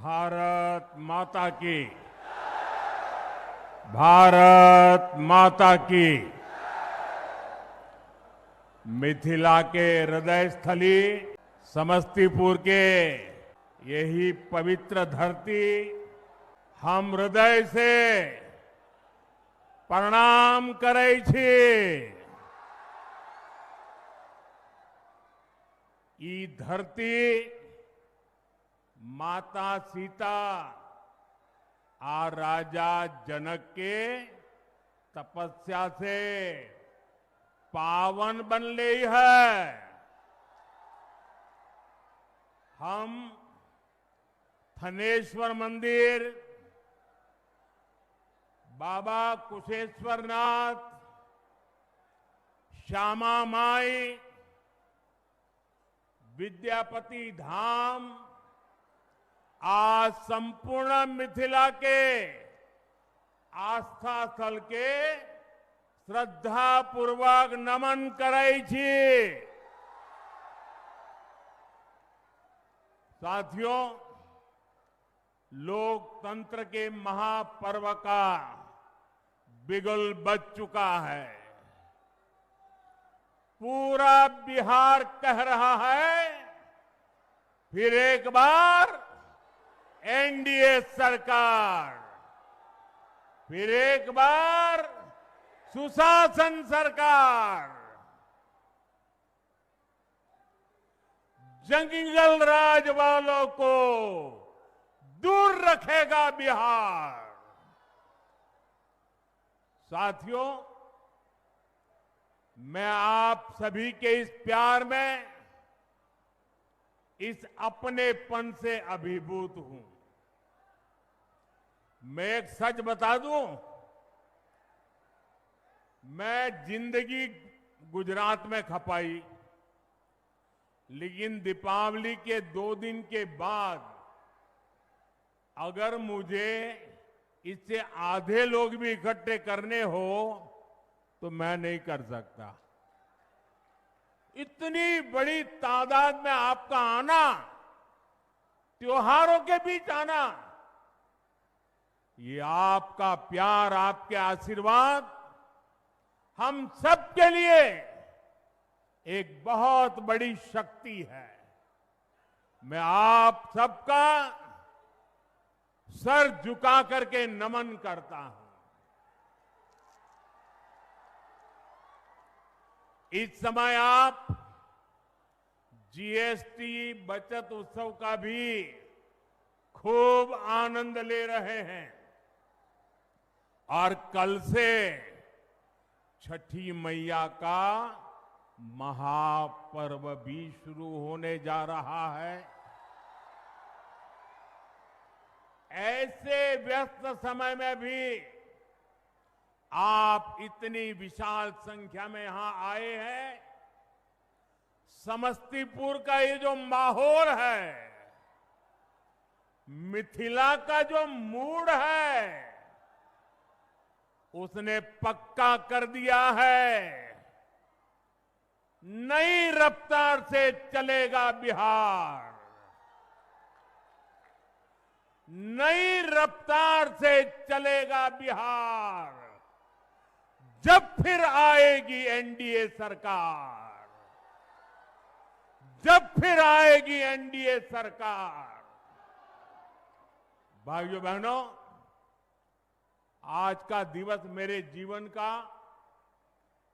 भारत माता की। भारत माता की। मिथिला के हृदय स्थली समस्तीपुर के यही पवित्र धरती हम हृदय से प्रणाम करै छी। ई धरती माता सीता आ राजा जनक के तपस्या से पावन बनले है। हम थनेश्वर मंदिर, बाबा कुशेश्वरनाथ, श्यामा माई, विद्यापति धाम आज संपूर्ण मिथिला के आस्था स्थल के श्रद्धा पूर्वक नमन करै छी। साथियों, लोकतंत्र के महापर्व का बिगुल बज चुका है। पूरा बिहार कह रहा है, फिर एक बार एनडीए सरकार, फिर एक बार सुशासन सरकार। जंगल राज वालों को दूर रखेगा बिहार। साथियों, मैं आप सभी के इस प्यार में, इस अपनेपन से अभिभूत हूं। मैं एक सच बता दूं, मैं जिंदगी गुजरात में खपाई, लेकिन दीपावली के 2 दिन के बाद अगर मुझे इससे आधे लोग भी इकट्ठे करने हो तो मैं नहीं कर सकता। इतनी बड़ी तादाद में आपका आना, त्योहारों के बीच आना, ये आपका प्यार, आपके आशीर्वाद हम सबके लिए एक बहुत बड़ी शक्ति है। मैं आप सबका सर झुका करके नमन करता हूं। इस समय आप जीएसटी बचत उत्सव का भी खूब आनंद ले रहे हैं और कल से छठी मैया का महापर्व भी शुरू होने जा रहा है। ऐसे व्यस्त समय में भी आप इतनी विशाल संख्या में यहां आए हैं। समस्तीपुर का ये जो माहौल है, मिथिला का जो मूड है, उसने पक्का कर दिया है, नई रफ्तार से चलेगा बिहार। नई रफ्तार से चलेगा बिहार जब फिर आएगी एनडीए सरकार। जब फिर आएगी एनडीए सरकार। भाइयों बहनों, आज का दिवस मेरे जीवन का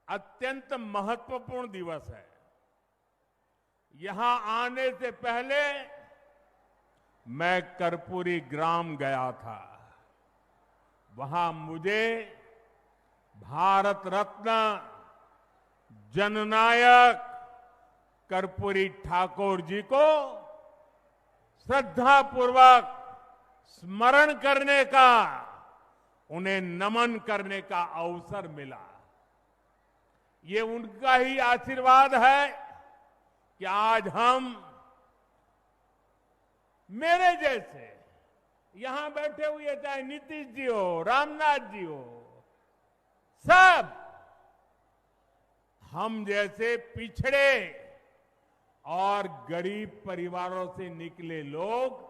अत्यंत महत्वपूर्ण दिवस है। यहां आने से पहले मैं कर्पूरी ग्राम गया था। वहां मुझे भारत रत्न जननायक कर्पूरी ठाकुर जी को श्रद्धापूर्वक स्मरण करने का, उन्हें नमन करने का अवसर मिला। ये उनका ही आशीर्वाद है कि आज हम, मेरे जैसे यहां बैठे हुए, चाहे नीतीश जी हो, रामनाथ जी हो, सब हम जैसे पिछड़े और गरीब परिवारों से निकले लोग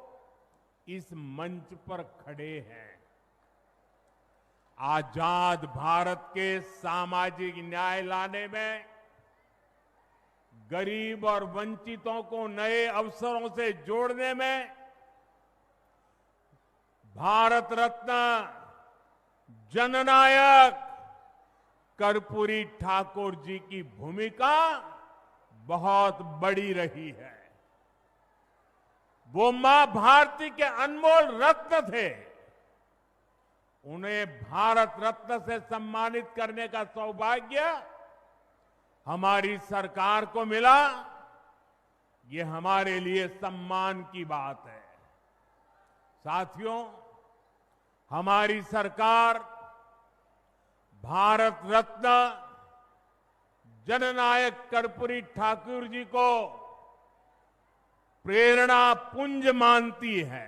इस मंच पर खड़े हैं। आजाद भारत के सामाजिक न्याय लाने में, गरीब और वंचितों को नए अवसरों से जोड़ने में भारत रत्न जननायक कर्पूरी ठाकुर जी की भूमिका बहुत बड़ी रही है। वो मां भारती के अनमोल रत्न थे। उन्हें भारत रत्न से सम्मानित करने का सौभाग्य हमारी सरकार को मिला। ये हमारे लिए सम्मान की बात है। साथियों, हमारी सरकार भारत रत्न जननायक कर्पूरी ठाकुर जी को प्रेरणा पुंज मानती है।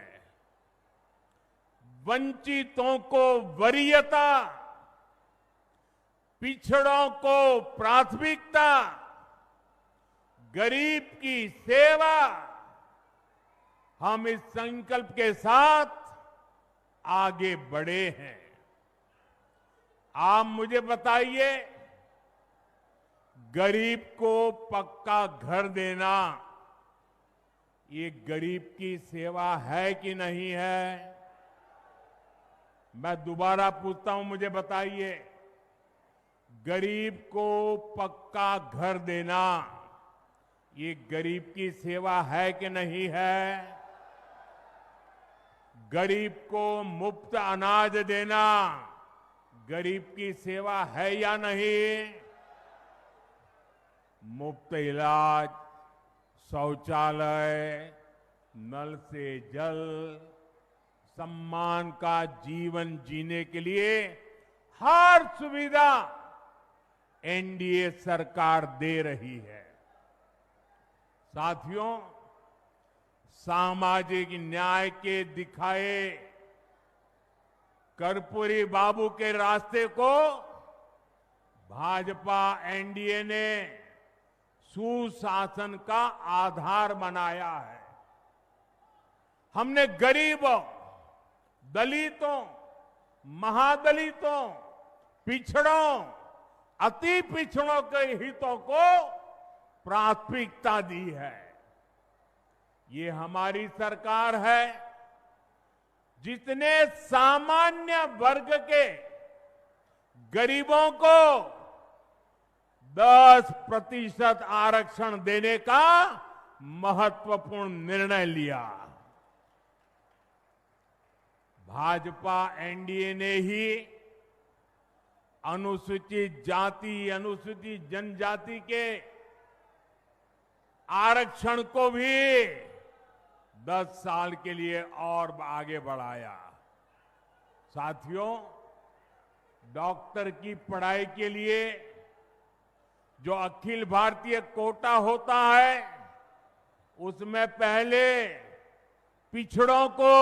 वंचितों को वरीयता, पिछड़ों को प्राथमिकता, गरीब की सेवा, हम इस संकल्प के साथ आगे बढ़े हैं। आप मुझे बताइए, गरीब को पक्का घर देना ये गरीब की सेवा है कि नहीं है? मैं दोबारा पूछता हूं, मुझे बताइए, गरीब को पक्का घर देना ये गरीब की सेवा है कि नहीं है? गरीब को मुफ्त अनाज देना गरीब की सेवा है या नहीं? मुफ्त इलाज, शौचालय, नल से जल, सम्मान का जीवन जीने के लिए हर सुविधा एनडीए सरकार दे रही है। साथियों, सामाजिक न्याय के दिखाए कर्पूरी बाबू के रास्ते को भाजपा एनडीए ने सुशासन का आधार बनाया है। हमने गरीबों, दलितों, महादलितों, पिछड़ों, अति पिछड़ों के हितों को प्राथमिकता दी है। ये हमारी सरकार है जितने सामान्य वर्ग के गरीबों को 10% आरक्षण देने का महत्वपूर्ण निर्णय लिया। भाजपा एनडीए ने ही अनुसूचित जाति, अनुसूचित जनजाति के आरक्षण को भी 10 साल के लिए और आगे बढ़ाया। साथियों, डॉक्टर की पढ़ाई के लिए जो अखिल भारतीय कोटा होता है, उसमें पहले पिछड़ों को,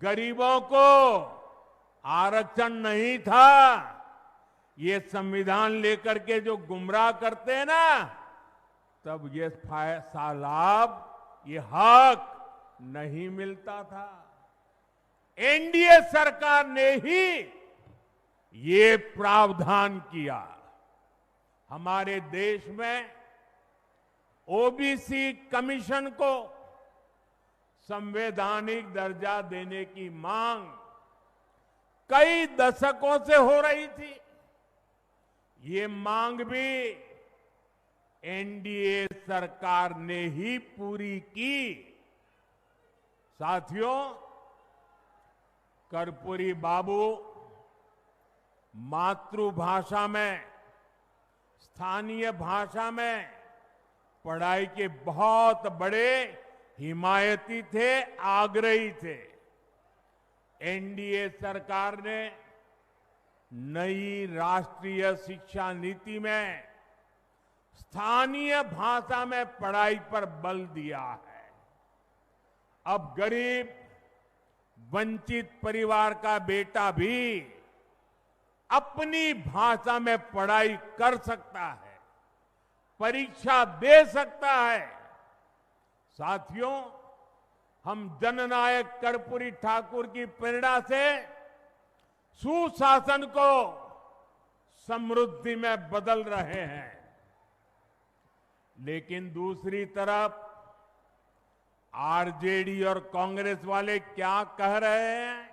गरीबों को आरक्षण नहीं था। ये संविधान लेकर के जो गुमराह करते हैं ना, तब ये लाभ, ये हक नहीं मिलता था। एनडीए सरकार ने ही ये प्रावधान किया। हमारे देश में ओबीसी कमीशन को संवैधानिक दर्जा देने की मांग कई दशकों से हो रही थी। ये मांग भी एनडीए सरकार ने ही पूरी की। साथियों, कर्पूरी बाबू मातृभाषा में, स्थानीय भाषा में पढ़ाई के बहुत बड़े हिमायती थे, आग्रही थे। एनडीए सरकार ने नई राष्ट्रीय शिक्षा नीति में स्थानीय भाषा में पढ़ाई पर बल दिया है। अब गरीब, वंचित परिवार का बेटा भी अपनी भाषा में पढ़ाई कर सकता है, परीक्षा दे सकता है। साथियों, हम जननायक कर्पूरी ठाकुर की प्रेरणा से सुशासन को समृद्धि में बदल रहे हैं। लेकिन दूसरी तरफ आरजेडी और कांग्रेस वाले क्या कह रहे हैं?